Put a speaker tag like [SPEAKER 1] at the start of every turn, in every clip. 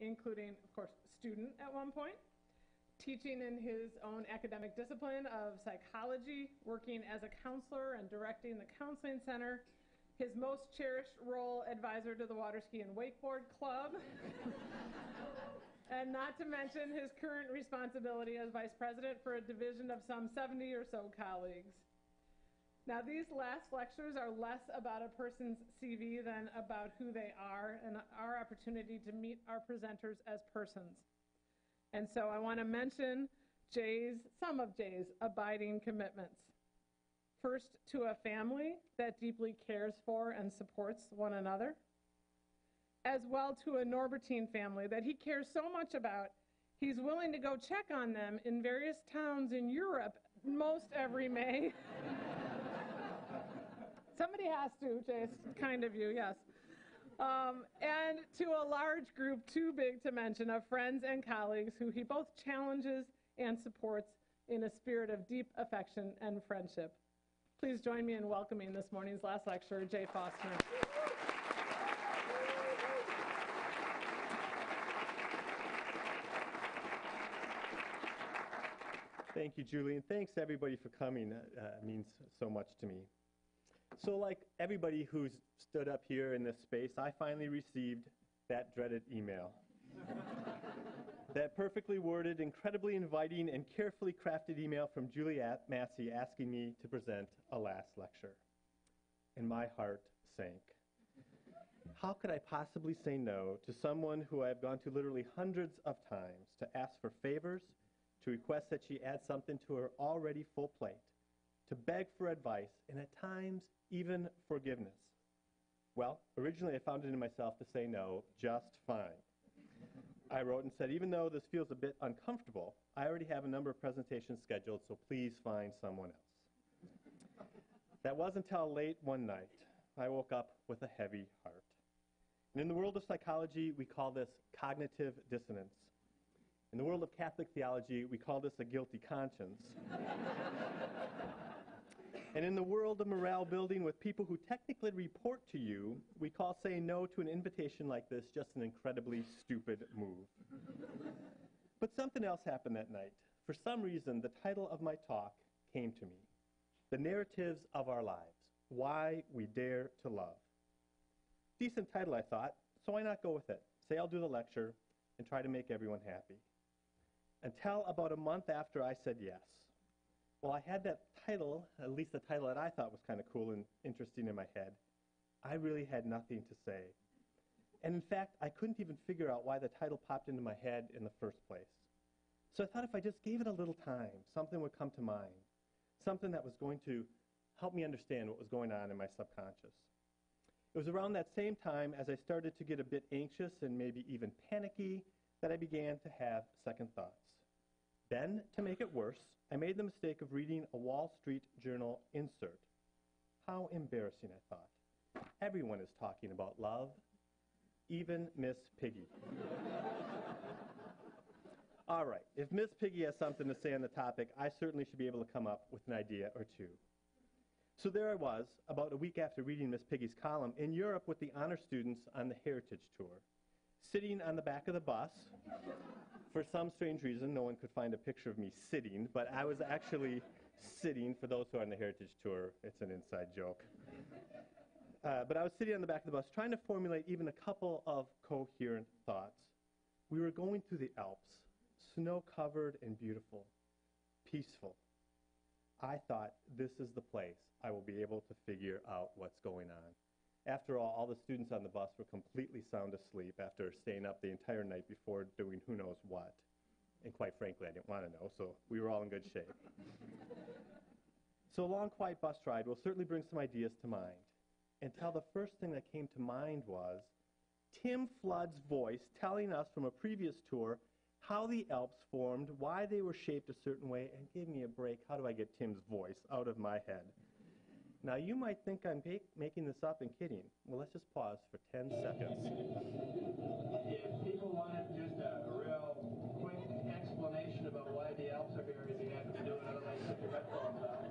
[SPEAKER 1] including, of course, student at one point, teaching in his own academic discipline of psychology, working as a counselor and directing the counseling center, his most cherished role, advisor to the water ski and wakeboard club, and not to mention his current responsibility as vice president for a division of some 70 or so colleagues. Now, these last lectures are less about a person's CV than about who they are and our opportunity to meet our presenters as persons. And so I want to mention some of Jay's abiding commitments. First, to a family that deeply cares for and supports one another, as well to a Norbertine family that he cares so much about, he's willing to go check on them in various towns in Europe most every May. Somebody has to, Jay, it's kind of you, yes. And to a large group, too big to mention, of friends and colleagues who he both challenges and supports in a spirit of deep affection and friendship. Please join me in welcoming this morning's last lecturer, Jay Fostner.
[SPEAKER 2] Thank you, Julie, and thanks everybody for coming. It means so much to me. So like everybody who's stood up here in this space, I finally received that dreaded email. That perfectly worded, incredibly inviting, and carefully crafted email from Julie Massey asking me to present a last lecture. And my heart sank. How could I possibly say no to someone who I've gone to literally hundreds of times to ask for favors, to request that she add something to her already full plate, to beg for advice, and at times even forgiveness? Well, originally I found it in myself to say no just fine. I wrote and said, even though this feels a bit uncomfortable, I already have a number of presentations scheduled, so please find someone else. That wasn't until late one night I woke up with a heavy heart. And in the world of psychology, we call this cognitive dissonance. In the world of Catholic theology, we call this a guilty conscience. And in the world of morale building with people who technically report to you, we call saying no to an invitation like this just an incredibly stupid move. But something else happened that night. For some reason, the title of my talk came to me. The Narratives of Our Lives, Why We Dare to Love. Decent title, I thought, so why not go with it? Say I'll do the lecture and try to make everyone happy. Until about a month after I said yes. Well, I had that title, at least the title that I thought was kind of cool and interesting in my head. I really had nothing to say. And in fact, I couldn't even figure out why the title popped into my head in the first place. So I thought if I just gave it a little time, something would come to mind. Something that was going to help me understand what was going on in my subconscious. It was around that same time as I started to get a bit anxious and maybe even panicky that I began to have second thoughts. Then, to make it worse, I made the mistake of reading a Wall Street Journal insert. How embarrassing, I thought. Everyone is talking about love, even Miss Piggy. All right, if Miss Piggy has something to say on the topic, I certainly should be able to come up with an idea or two. So there I was, about a week after reading Miss Piggy's column, in Europe with the honor students on the Heritage Tour, sitting on the back of the bus. For some strange reason, no one could find a picture of me sitting, but I was actually sitting. For those who are on the Heritage Tour, it's an inside joke. But I was sitting on the back of the bus trying to formulate even a couple of coherent thoughts. We were going through the Alps, snow-covered and beautiful, peaceful. I thought, this is the place I will be able to figure out what's going on. After all the students on the bus were completely sound asleep after staying up the entire night before doing who knows what. And quite frankly, I didn't want to know, so we were all in good shape. So a long, quiet bus ride will certainly bring some ideas to mind. Until the first thing that came to mind was Tim Flood's voice telling us from a previous tour how the Alps formed, why they were shaped a certain way, and give me a break, how do I get Tim's voice out of my head? Now, you might think I'm making this up and kidding. Well, let's just pause for 10 seconds.
[SPEAKER 3] If people wanted just a real quick explanation about why the Alps are here, you have to do it, otherwise put your headphones on.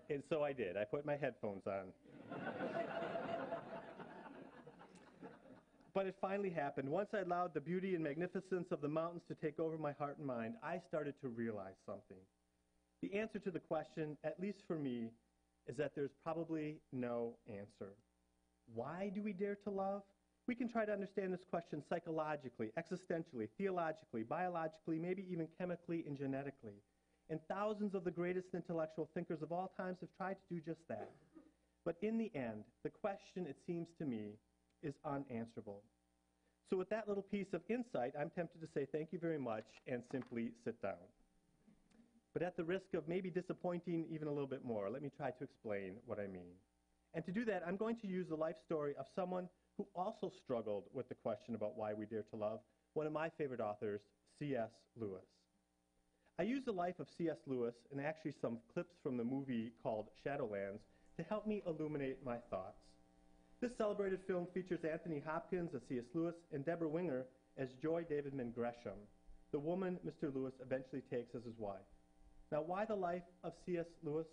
[SPEAKER 2] And so I did. I put my headphones on. But it finally happened. Once I allowed the beauty and magnificence of the mountains to take over my heart and mind, I started to realize something. The answer to the question, at least for me, is that there's probably no answer. Why do we dare to love? We can try to understand this question psychologically, existentially, theologically, biologically, maybe even chemically and genetically. And thousands of the greatest intellectual thinkers of all times have tried to do just that. But in the end, the question, it seems to me, is unanswerable. So with that little piece of insight, I'm tempted to say thank you very much and simply sit down. But at the risk of maybe disappointing even a little bit more, let me try to explain what I mean. And to do that, I'm going to use the life story of someone who also struggled with the question about why we dare to love, one of my favorite authors, C.S. Lewis. I use the life of C.S. Lewis and actually some clips from the movie called Shadowlands to help me illuminate my thoughts. This celebrated film features Anthony Hopkins as C.S. Lewis and Deborah Winger as Joy Davidman Gresham, the woman Mr. Lewis eventually takes as his wife. Now, why the life of C.S. Lewis?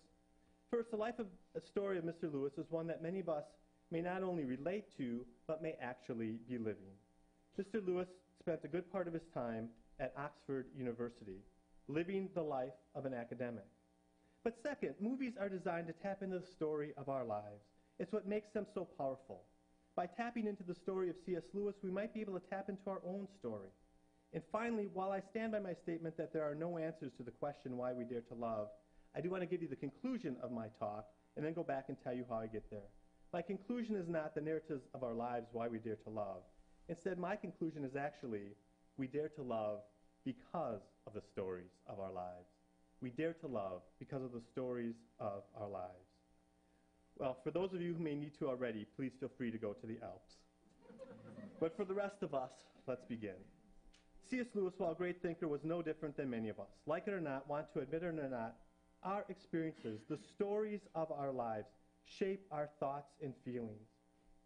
[SPEAKER 2] First, the story of Mr. Lewis is one that many of us may not only relate to, but may actually be living. Mr. Lewis spent a good part of his time at Oxford University, living the life of an academic. But second, movies are designed to tap into the story of our lives. It's what makes them so powerful. By tapping into the story of C.S. Lewis, we might be able to tap into our own story. And finally, while I stand by my statement that there are no answers to the question why we dare to love, I do want to give you the conclusion of my talk and then go back and tell you how I get there. My conclusion is not the narratives of our lives why we dare to love. Instead, my conclusion is actually we dare to love because of the stories of our lives. We dare to love because of the stories of our lives. Well, for those of you who may need to already, please feel free to go to the Alps. But for the rest of us, let's begin. C.S. Lewis, while a great thinker, was no different than many of us. Like it or not, want to admit it or not, our experiences, the stories of our lives, shape our thoughts and feelings.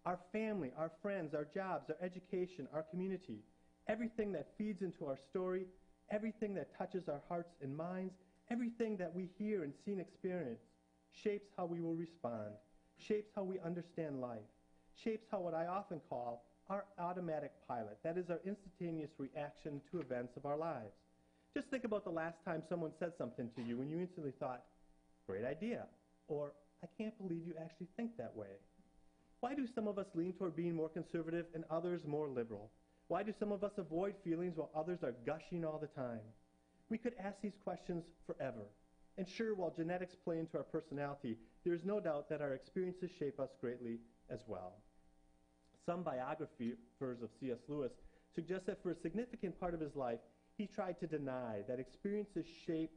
[SPEAKER 2] Our family, our friends, our jobs, our education, our community, everything that feeds into our story, everything that touches our hearts and minds, everything that we hear and see and experience, shapes how we will respond, shapes how we understand life, shapes how what I often call our automatic pilot, that is our instantaneous reaction to events of our lives. Just think about the last time someone said something to you and you instantly thought, great idea, or I can't believe you actually think that way. Why do some of us lean toward being more conservative and others more liberal? Why do some of us avoid feelings while others are gushing all the time? We could ask these questions forever. And sure, while genetics play into our personality, there is no doubt that our experiences shape us greatly as well. Some biographers of C.S. Lewis suggest that for a significant part of his life, he tried to deny that experiences shape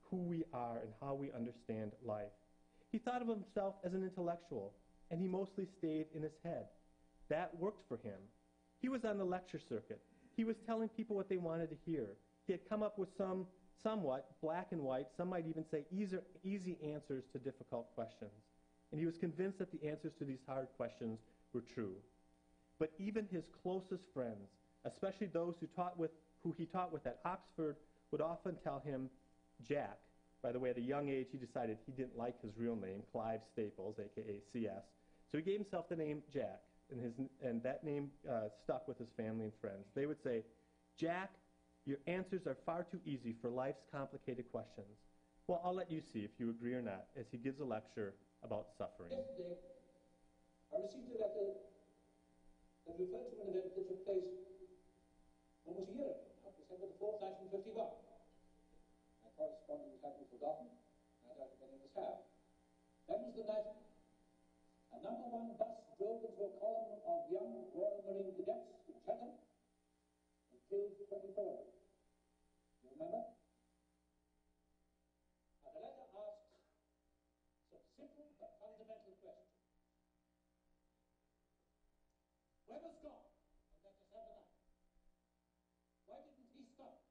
[SPEAKER 2] who we are and how we understand life. He thought of himself as an intellectual, and he mostly stayed in his head. That worked for him. He was on the lecture circuit. He was telling people what they wanted to hear. He had come up with some somewhat black and white, some might even say easy answers to difficult questions. And he was convinced that the answers to these hard questions were true. But even his closest friends, especially those who he taught with at Oxford, would often tell him Jack. By the way, at a young age, he decided he didn't like his real name, Clive Staples, a.k.a. C.S. So he gave himself the name Jack, and that name stuck with his family and friends. They would say, Jack, your answers are far too easy for life's complicated questions. Well, I'll let you see if you agree or not as he gives a lecture about suffering.
[SPEAKER 4] Yesterday, I received a letter that referred to an event that took place almost a year ago, now, December the 4th, 1951. My correspondent hadn't forgotten, I doubt if many of us have. That was the night a number 1 bus drove into a column of young Royal Marine cadets in Chatham and killed 24 of them. You remember? Now, the letter asks some simple but fundamental questions. Where was God on that December night? Why didn't he stop?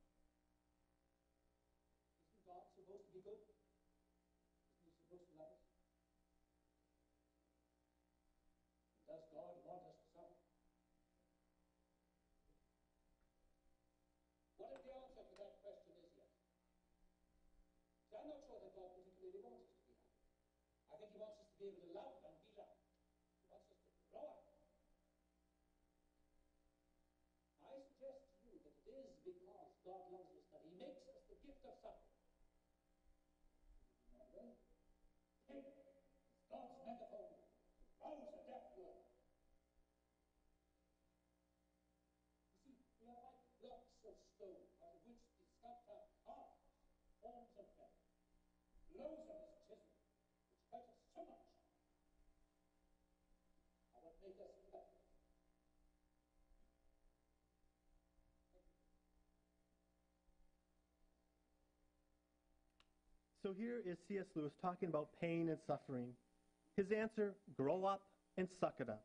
[SPEAKER 4] Isn't God supposed to be good? Isn't he supposed to love us? And does God want us to suffer? What if the answer to that question is yes? See, I'm not sure that God particularly wants us to be happy. I think he wants us to be able to love and be loved. He wants us to grow up. blows of his chisel, which hurt us so much, are what make us perfect.
[SPEAKER 2] So here is C.S. Lewis talking about pain and suffering. His answer, grow up and suck it up.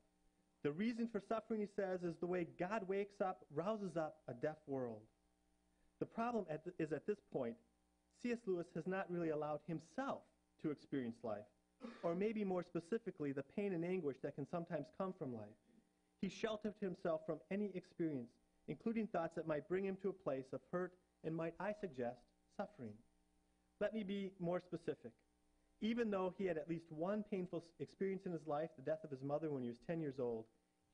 [SPEAKER 2] The reason for suffering, he says, is the way God wakes up, rouses up a deaf world. The problem is at this point, C.S. Lewis has not really allowed himself to experience life, or maybe more specifically, the pain and anguish that can sometimes come from life. He sheltered himself from any experience, including thoughts that might bring him to a place of hurt and, might I suggest, suffering. Let me be more specific. Even though he had at least one painful experience in his life, the death of his mother when he was 10 years old,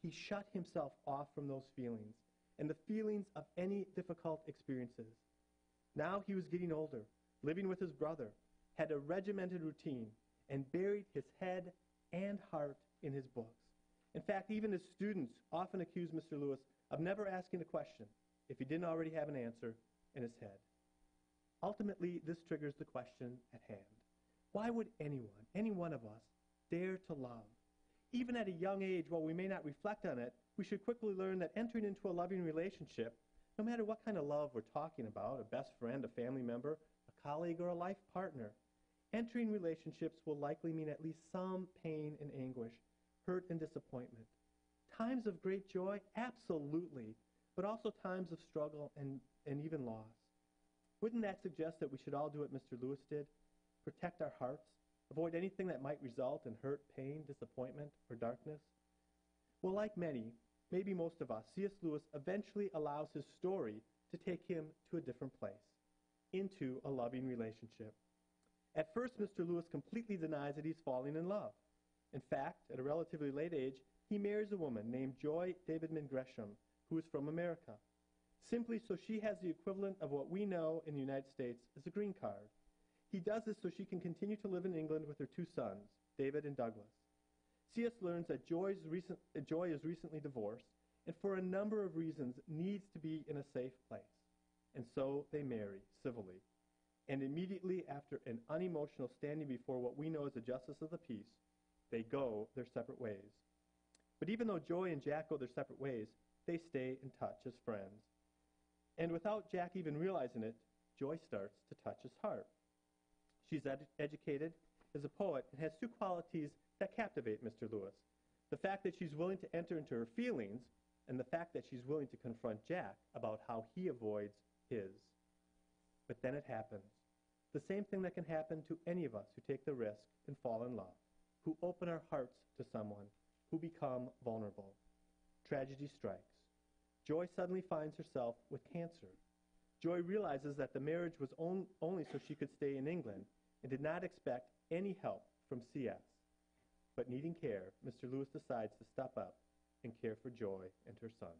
[SPEAKER 2] he shut himself off from those feelings and the feelings of any difficult experiences. Now he was getting older, living with his brother, had a regimented routine, and buried his head and heart in his books. In fact, even his students often accused Mr. Lewis of never asking a question if he didn't already have an answer in his head. Ultimately, this triggers the question at hand. Why would anyone, any one of us, dare to love? Even at a young age, while we may not reflect on it, we should quickly learn that entering into a loving relationship, no matter what kind of love we're talking about, a best friend, a family member, a colleague, or a life partner, entering relationships will likely mean at least some pain and anguish, hurt and disappointment. Times of great joy, absolutely, but also times of struggle and even loss. Wouldn't that suggest that we should all do what Mr. Lewis did? Protect our hearts, avoid anything that might result in hurt, pain, disappointment, or darkness? Well, like many, maybe most of us, C.S. Lewis eventually allows his story to take him to a different place, into a loving relationship. At first, Mr. Lewis completely denies that he's falling in love. In fact, at a relatively late age, he marries a woman named Joy Davidman Gresham, who is from America, simply so she has the equivalent of what we know in the United States as a green card. He does this so she can continue to live in England with her two sons, David and Douglas. C.S. learns that Joy is recently divorced, and for a number of reasons needs to be in a safe place. And so they marry civilly. And immediately after an unemotional standing before what we know as the justice of the peace, they go their separate ways. But even though Joy and Jack go their separate ways, they stay in touch as friends. And without Jack even realizing it, Joy starts to touch his heart. She's educated, is a poet, and has two qualities that captivate Mr. Lewis. The fact that she's willing to enter into her feelings, and the fact that she's willing to confront Jack about how he avoids his. But then it happens. The same thing that can happen to any of us who take the risk and fall in love, who open our hearts to someone, who become vulnerable. Tragedy strikes. Joy suddenly finds herself with cancer. Joy realizes that the marriage was only so she could stay in England and did not expect any help from C.S. But needing care, Mr. Lewis decides to step up and care for Joy and her sons.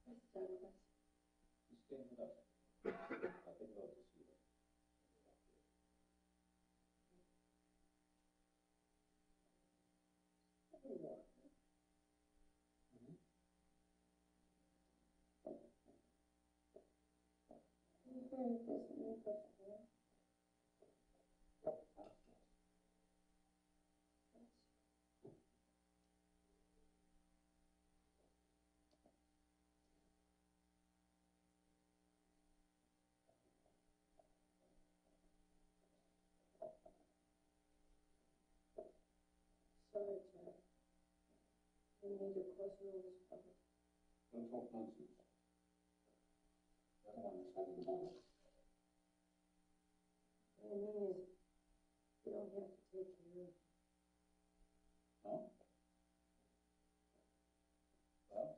[SPEAKER 4] He's staying with us. I've been going to see them.
[SPEAKER 5] Sorry, Jack. You need to cause me all this trouble.
[SPEAKER 4] Don't talk nonsense. I don't understand the moment.
[SPEAKER 5] What I mean is, you don't have to take care of me.
[SPEAKER 4] No? Well,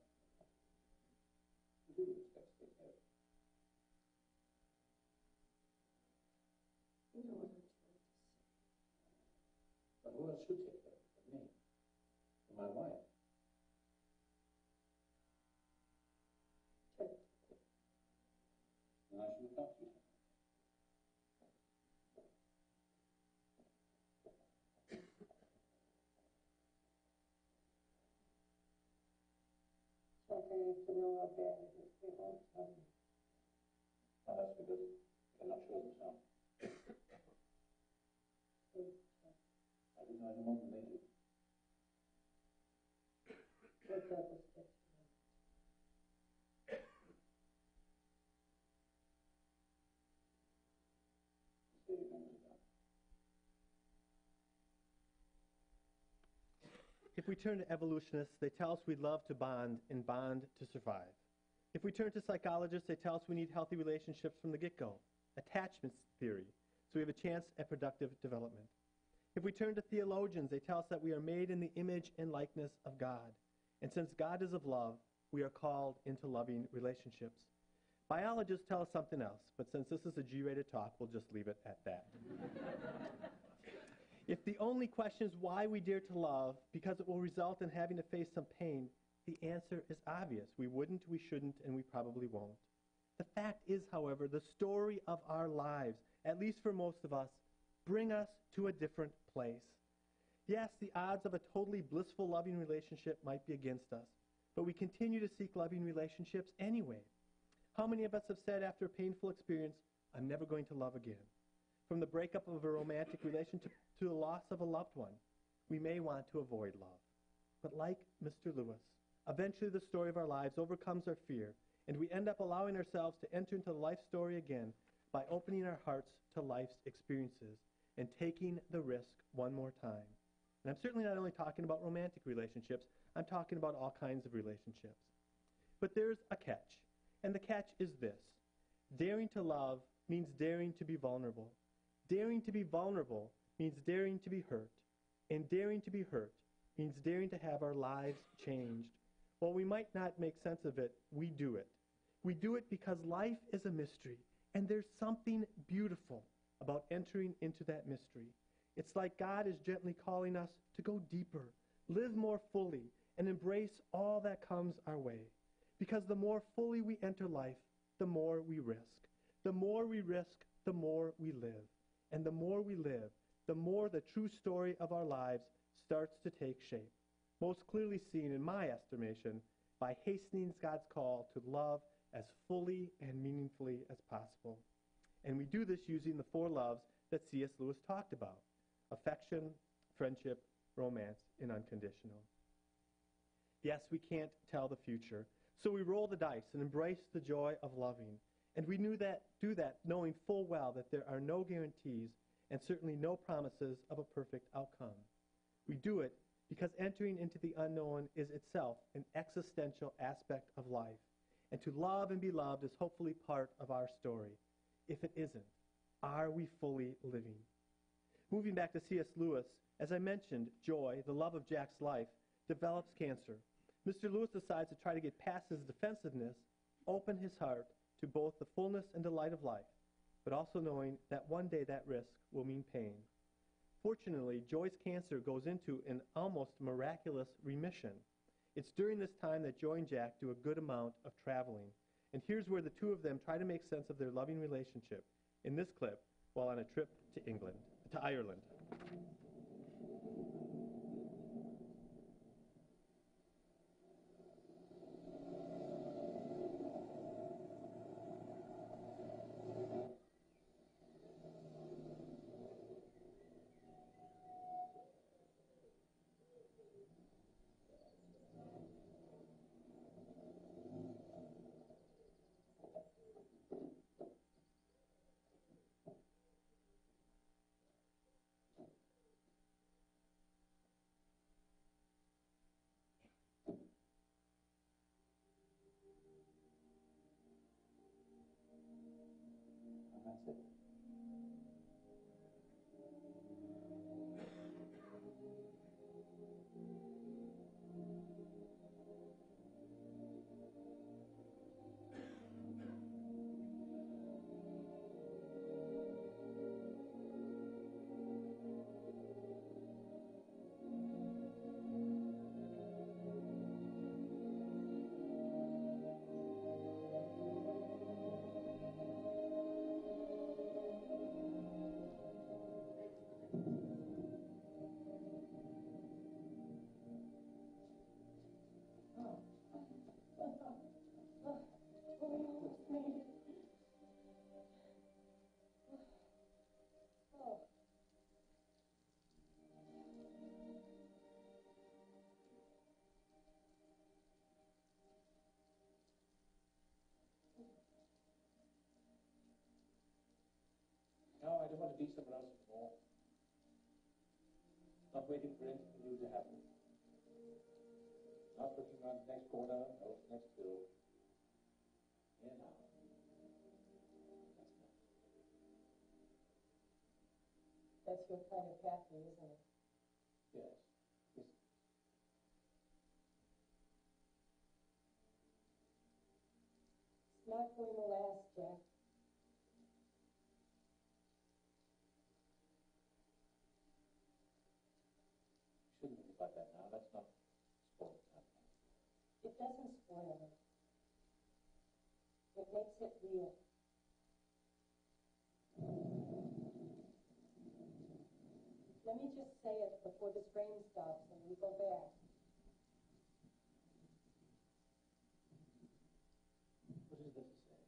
[SPEAKER 4] who do you expect to take care of?
[SPEAKER 5] You know what I'm trying to say.
[SPEAKER 4] But who else should take care of it but me? And my wife?
[SPEAKER 5] Jack,
[SPEAKER 4] And I should adopt you.
[SPEAKER 5] you to know how bad it is. They won't tell you.
[SPEAKER 4] Well, that's because they're not sure themselves. I think I know more than they do.
[SPEAKER 5] What double steps?
[SPEAKER 2] If we turn to evolutionists, they tell us we love to bond and bond to survive. If we turn to psychologists, they tell us we need healthy relationships from the get-go, attachment theory, so we have a chance at productive development. If we turn to theologians, they tell us that we are made in the image and likeness of God. And since God is of love, we are called into loving relationships. Biologists tell us something else, but since this is a G-rated talk, we'll just leave it at that. If the only question is why we dare to love, because it will result in having to face some pain, the answer is obvious. We wouldn't, we shouldn't, and we probably won't. The fact is, however, the story of our lives, at least for most of us, bring us to a different place. Yes, the odds of a totally blissful, loving relationship might be against us, but we continue to seek loving relationships anyway. How many of us have said after a painful experience, I'm never going to love again? From the breakup of a romantic relationship to the loss of a loved one, we may want to avoid love. But like Mr. Lewis, eventually the story of our lives overcomes our fear, and we end up allowing ourselves to enter into the life story again by opening our hearts to life's experiences and taking the risk one more time. And I'm certainly not only talking about romantic relationships, I'm talking about all kinds of relationships. But there's a catch, and the catch is this. Daring to love means daring to be vulnerable. Daring to be vulnerable means daring to be hurt. And daring to be hurt means daring to have our lives changed. While we might not make sense of it, we do it. We do it because life is a mystery, and there's something beautiful about entering into that mystery. It's like God is gently calling us to go deeper, live more fully, and embrace all that comes our way. Because the more fully we enter life, the more we risk. The more we risk, the more we live. And the more we live, the more the true story of our lives starts to take shape. Most clearly seen, in my estimation, by hastening God's call to love as fully and meaningfully as possible. And we do this using the 4 loves that C.S. Lewis talked about: affection, friendship, romance, and unconditional. Yes, we can't tell the future, so we roll the dice and embrace the joy of loving. And we do that knowing full well that there are no guarantees and certainly no promises of a perfect outcome. We do it because entering into the unknown is itself an existential aspect of life. And to love and be loved is hopefully part of our story. If it isn't, are we fully living? Moving back to C.S. Lewis, as I mentioned, Joy, the love of Jack's life, develops cancer. Mr. Lewis decides to try to get past his defensiveness, open his heart to both the fullness and delight of life, but also knowing that one day that risk will mean pain. Fortunately, Joy's cancer goes into an almost miraculous remission. It's during this time that Joy and Jack do a good amount of traveling. And here's where the two of them try to make sense of their loving relationship in this clip while on a trip to Ireland.
[SPEAKER 4] That's it. just want to be somewhere else more. Not waiting for anything new to happen. Not looking around the next corner, or the next hill. Here now.
[SPEAKER 5] That's your kind of happy, isn't it?
[SPEAKER 4] Yes. Yes.
[SPEAKER 5] It's not going to last, Jack.
[SPEAKER 4] Shouldn't think about that now. That's not spoiled something.
[SPEAKER 5] It doesn't spoil it. It makes it real. Let me just say it before this rain stops and we go back.
[SPEAKER 4] What is there to say?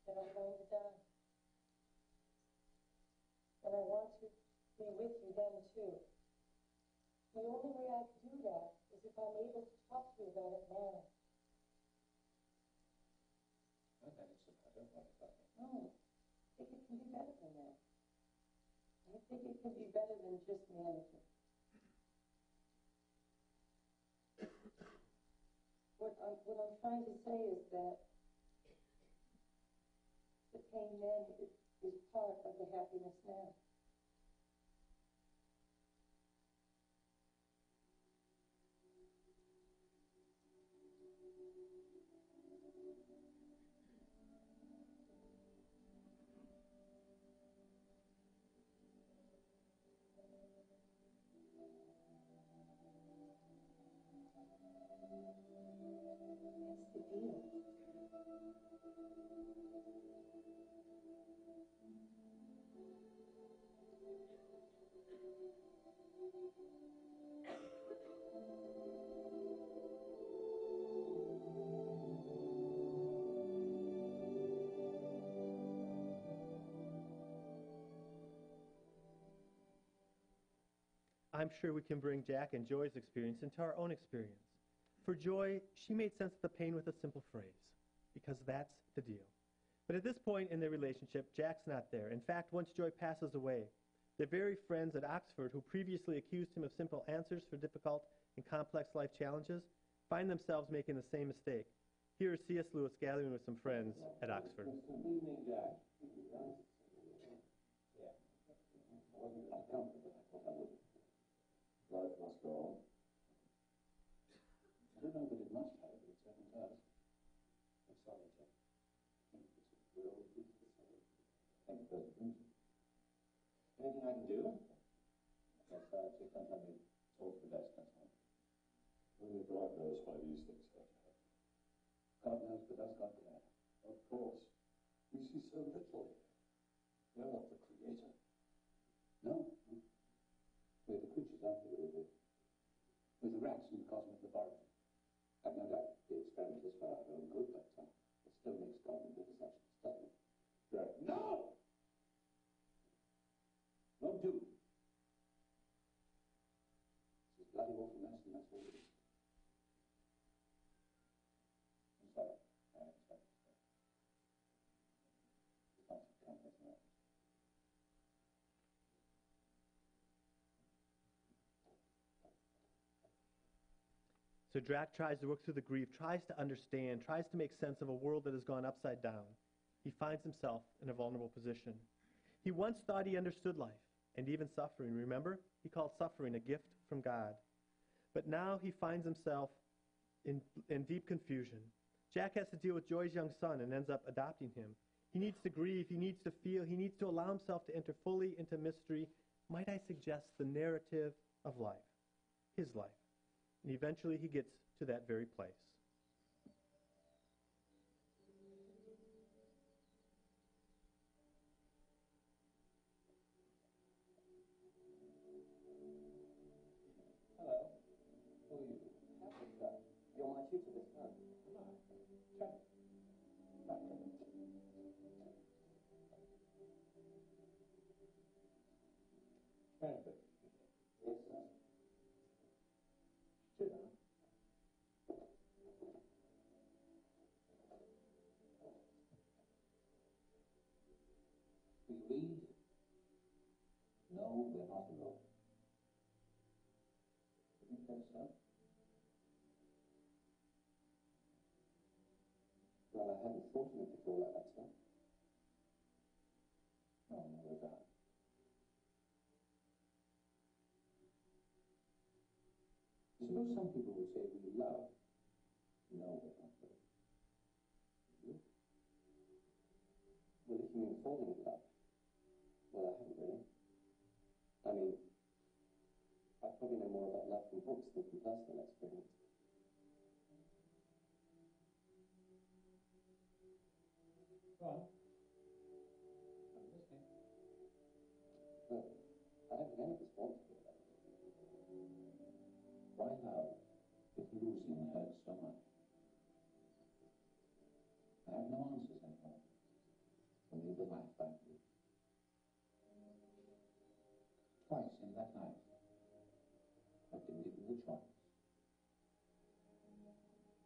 [SPEAKER 5] That I'm going to die. And I want to be with you then too. The only way I can do that is if I'm able to talk to you about it now.
[SPEAKER 4] Well, then it's about it. What about it?
[SPEAKER 5] No, I think it can be better than that. I think it can be better than just managing. What I'm trying to say is that the pain then is part of the happiness now. It's the deal.
[SPEAKER 2] I'm sure we can bring Jack and Joy's experience into our own experience. For Joy, she made sense of the pain with a simple phrase, because that's the deal. But at this point in their relationship, Jack's not there. In fact, once Joy passes away, the very friends at Oxford who previously accused him of simple answers for difficult and complex life challenges find themselves making the same mistake. Here is C.S. Lewis gathering with some friends at Oxford.
[SPEAKER 4] Good evening, Jack. Yeah. I wasn't as comfortable as I thought I would. Life must go on. I don't know that it must have, but it certainly does. I'm sorry, Jack. We're all good for the same. Thank you for the reason. Anything I can do? Yes, just sometimes it's all for the best, that's all.
[SPEAKER 6] Only God knows why these things have to happen.
[SPEAKER 4] God knows, but does God care?
[SPEAKER 6] Of course. We see so little here. We're not the creator.
[SPEAKER 4] No. We're the creatures, aren't we? We're the rats in the cosmic laboratory. I've no doubt the experiment is for our own good, but it still makes God a bit such, doesn't it?
[SPEAKER 6] Jack.
[SPEAKER 4] No! Won't do. This is bloody awful mess, and that's all it is. I'm sorry. I'm sorry. It's not so complex, no.
[SPEAKER 2] So Jack tries to work through the grief, tries to understand, tries to make sense of a world that has gone upside down. He finds himself in a vulnerable position. He once thought he understood life, and even suffering. Remember? He called suffering a gift from God. But now he finds himself in deep confusion. Jack has to deal with Joy's young son and ends up adopting him. He needs to grieve, he needs to feel, he needs to allow himself to enter fully into mystery. Might I suggest the narrative of life, his life. And eventually he gets to that very place.
[SPEAKER 4] Hello. Who are you? You're my tutor this term. Am I? Check. Right. Benefit. Yes, sir. Sit down.
[SPEAKER 6] after all. Do you think so? Well, I hadn't thought of it before like that, sir. No, no doubt. Suppose some people would say we love. No, we're not. You? Well, if you mean falling in love, well, I haven't really. I mean, I probably know more about love from books than from personal experience. Go on. I'm listening. Well, I don't think any of us want to hear that. Why love if losing hurts so much? I have no answers anymore. Only the life I live. Twice in that life, I've been given the choice.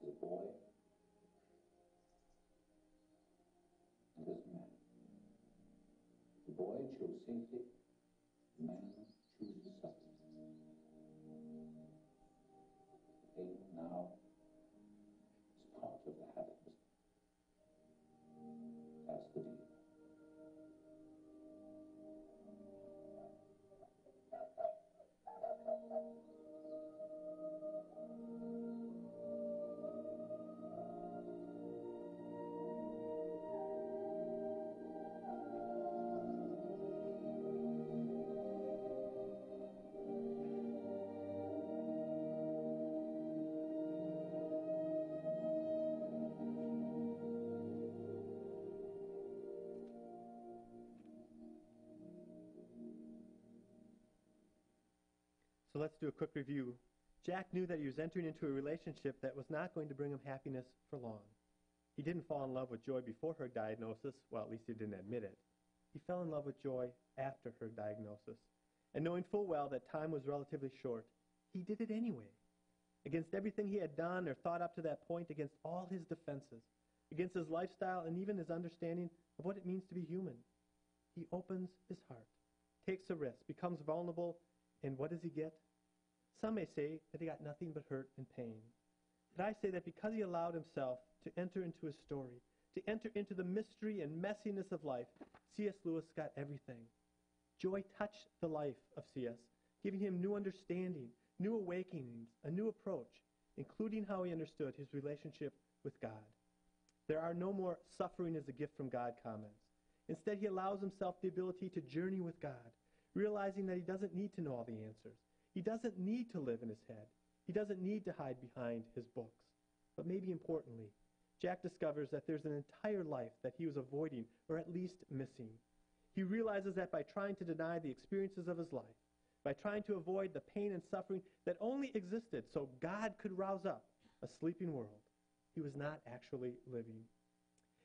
[SPEAKER 6] As a boy, and as a man. The boy chose safety, the man chooses suffering. The pain now is part of the habit. That's the deal.
[SPEAKER 2] So let's do a quick review. Jack knew that he was entering into a relationship that was not going to bring him happiness for long. He didn't fall in love with Joy before her diagnosis. Well, at least he didn't admit it. He fell in love with Joy after her diagnosis. And knowing full well that time was relatively short, he did it anyway. Against everything he had done or thought up to that point, against all his defenses, against his lifestyle and even his understanding of what it means to be human. He opens his heart, takes a risk, becomes vulnerable, and what does he get? Some may say that he got nothing but hurt and pain. But I say that because he allowed himself to enter into his story, to enter into the mystery and messiness of life, C.S. Lewis got everything. Joy touched the life of C.S., giving him new understanding, new awakenings, a new approach, including how he understood his relationship with God. There are no more suffering as a gift from God comments. Instead, he allows himself the ability to journey with God, realizing that he doesn't need to know all the answers. He doesn't need to live in his head. He doesn't need to hide behind his books. But maybe importantly, Jack discovers that there's an entire life that he was avoiding, or at least missing. He realizes that by trying to deny the experiences of his life, by trying to avoid the pain and suffering that only existed so God could rouse up a sleeping world, he was not actually living.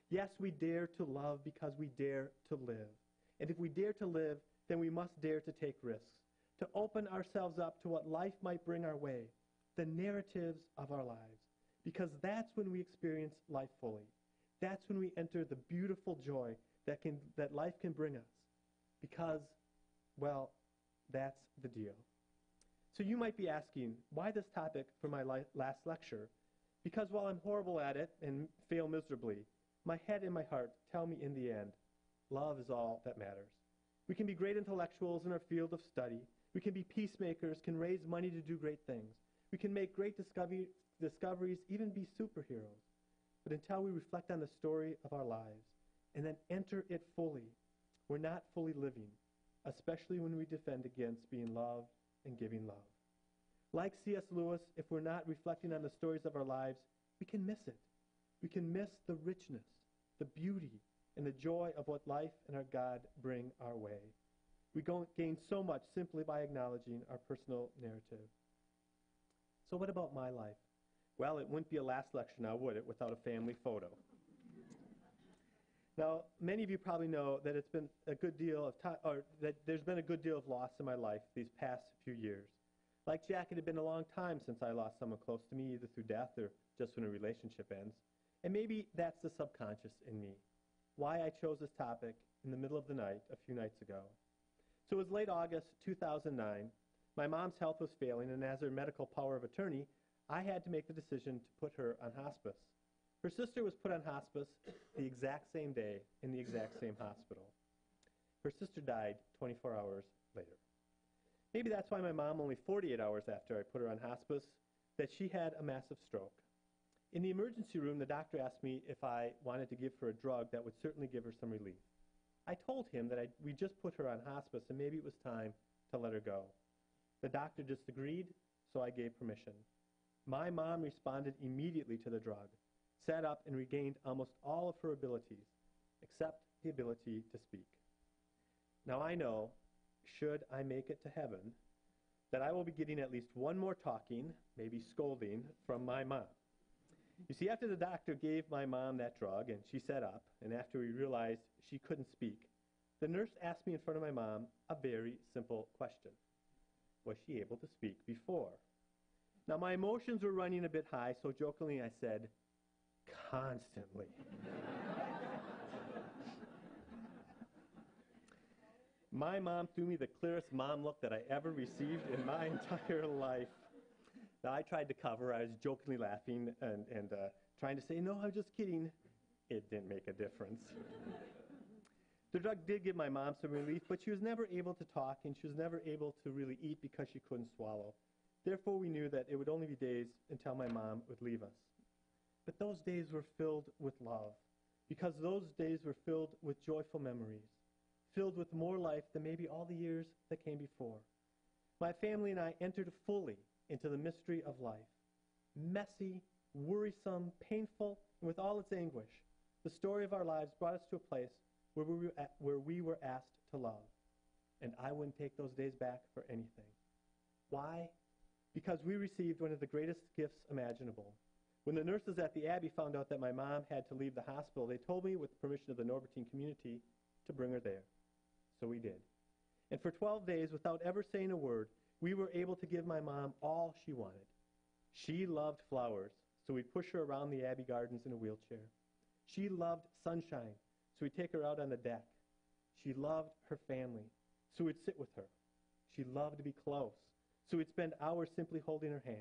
[SPEAKER 2] Yes, we dare to love because we dare to live. And if we dare to live, then we must dare to take risks, to open ourselves up to what life might bring our way, the narratives of our lives, because that's when we experience life fully. That's when we enter the beautiful joy that life can bring us, because, well, that's the deal. So you might be asking, why this topic for my last lecture? Because while I'm horrible at it and fail miserably, my head and my heart tell me in the end, love is all that matters. We can be great intellectuals in our field of study. We can be peacemakers, can raise money to do great things. We can make great discoveries, even be superheroes. But until we reflect on the story of our lives and then enter it fully, we're not fully living, especially when we defend against being loved and giving love. Like C.S. Lewis, if we're not reflecting on the stories of our lives, we can miss it. We can miss the richness, the beauty, and the joy of what life and our God bring our way. We gain so much simply by acknowledging our personal narrative. So what about my life? Well, it wouldn't be a last lecture now, would it, without a family photo? Now, many of you probably know that it's been a good deal of time, or that there's been a good deal of loss in my life these past few years. Like Jack, it had been a long time since I lost someone close to me, either through death or just when a relationship ends. And maybe that's the subconscious in me, why I chose this topic in the middle of the night a few nights ago. So it was late August 2009. My mom's health was failing, and as her medical power of attorney, I had to make the decision to put her on hospice. Her sister was put on hospice the exact same day in the exact same hospital. Her sister died 24 hours later. Maybe that's why my mom, only 48 hours after I put her on hospice, that she had a massive stroke. In the emergency room, the doctor asked me if I wanted to give her a drug that would certainly give her some relief. I told him that we just put her on hospice and maybe it was time to let her go. The doctor just agreed, so I gave permission. My mom responded immediately to the drug, sat up and regained almost all of her abilities, except the ability to speak. Now I know, should I make it to heaven, that I will be getting at least one more talking, maybe scolding, from my mom. You see, after the doctor gave my mom that drug and she sat up, and after we realized she couldn't speak, the nurse asked me in front of my mom a very simple question. Was she able to speak before? Now my emotions were running a bit high, so jokingly I said, constantly. My mom threw me the clearest mom look that I ever received in my entire life. Now, I tried to cover. I was jokingly laughing and trying to say, no, I'm just kidding. It didn't make a difference. The drug did give my mom some relief, but she was never able to talk, and she was never able to really eat because she couldn't swallow. Therefore, we knew that it would only be days until my mom would leave us. But those days were filled with love, because those days were filled with joyful memories, filled with more life than maybe all the years that came before. My family and I entered fully into the mystery of life. Messy, worrisome, painful, and with all its anguish, the story of our lives brought us to a place where we were asked to love. And I wouldn't take those days back for anything. Why? Because we received one of the greatest gifts imaginable. When the nurses at the Abbey found out that my mom had to leave the hospital, they told me, with the permission of the Norbertine community, to bring her there. So we did. And for 12 days, without ever saying a word, we were able to give my mom all she wanted. She loved flowers, so we'd push her around the Abbey gardens in a wheelchair. She loved sunshine, so we'd take her out on the deck. She loved her family, so we'd sit with her. She loved to be close, so we'd spend hours simply holding her hand.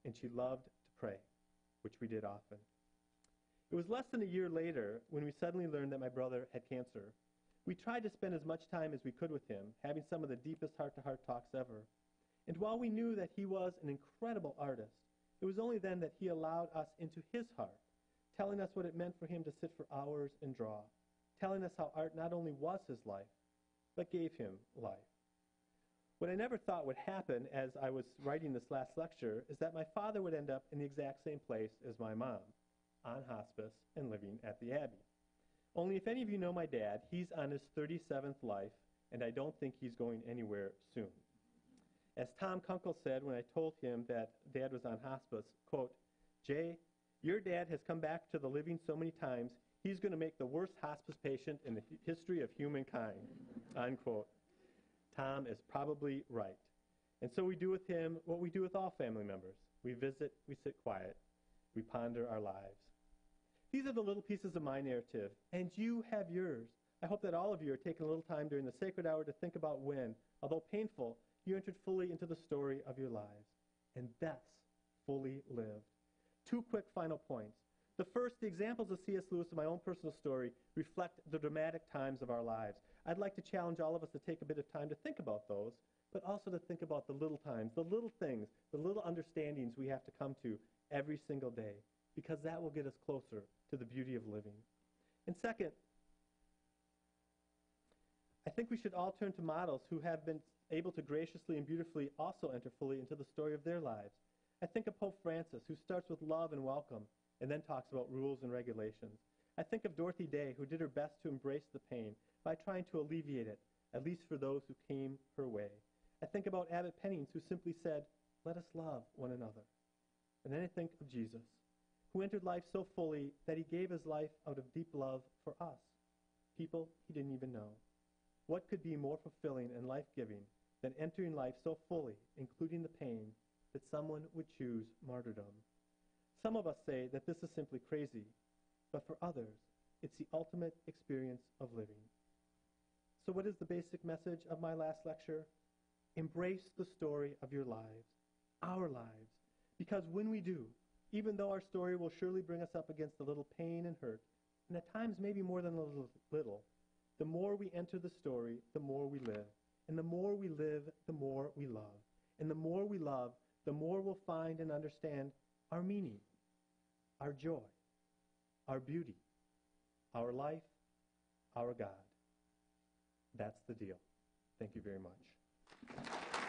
[SPEAKER 2] And she loved to pray, which we did often. It was less than a year later when we suddenly learned that my brother had cancer. We tried to spend as much time as we could with him, having some of the deepest heart-to-heart talks ever. And while we knew that he was an incredible artist, it was only then that he allowed us into his heart, telling us what it meant for him to sit for hours and draw, telling us how art not only was his life, but gave him life. What I never thought would happen as I was writing this last lecture is that my father would end up in the exact same place as my mom, on hospice and living at the Abbey. Only if any of you know my dad, he's on his 37th life, and I don't think he's going anywhere soon. As Tom Kunkel said when I told him that Dad was on hospice, quote, "Jay, your dad has come back to the living so many times, he's going to make the worst hospice patient in the history of humankind," unquote. Tom is probably right. And so we do with him what we do with all family members. We visit, we sit quiet, we ponder our lives. These are the little pieces of my narrative, and you have yours. I hope that all of you are taking a little time during the sacred hour to think about when, although painful, you entered fully into the story of your lives, and thus fully lived. 2 quick final points. The first, the examples of C.S. Lewis in my own personal story reflect the dramatic times of our lives. I'd like to challenge all of us to take a bit of time to think about those, but also to think about the little times, the little things, the little understandings we have to come to every single day, because that will get us closer to the beauty of living. And second, I think we should all turn to models who have been able to graciously and beautifully also enter fully into the story of their lives. I think of Pope Francis, who starts with love and welcome, and then talks about rules and regulations. I think of Dorothy Day, who did her best to embrace the pain by trying to alleviate it, at least for those who came her way. I think about Abbot Pennings, who simply said, "Let us love one another." And then I think of Jesus, who entered life so fully that he gave his life out of deep love for us, people he didn't even know. What could be more fulfilling and life-giving than entering life so fully, including the pain, that someone would choose martyrdom? Some of us say that this is simply crazy, but for others, it's the ultimate experience of living. So what is the basic message of my last lecture? Embrace the story of your lives, our lives, because when we do, even though our story will surely bring us up against a little pain and hurt, and at times maybe more than a little, the more we enter the story, the more we live. And the more we live, the more we love. And the more we love, the more we'll find and understand our meaning, our joy, our beauty, our life, our God. That's the deal. Thank you very much.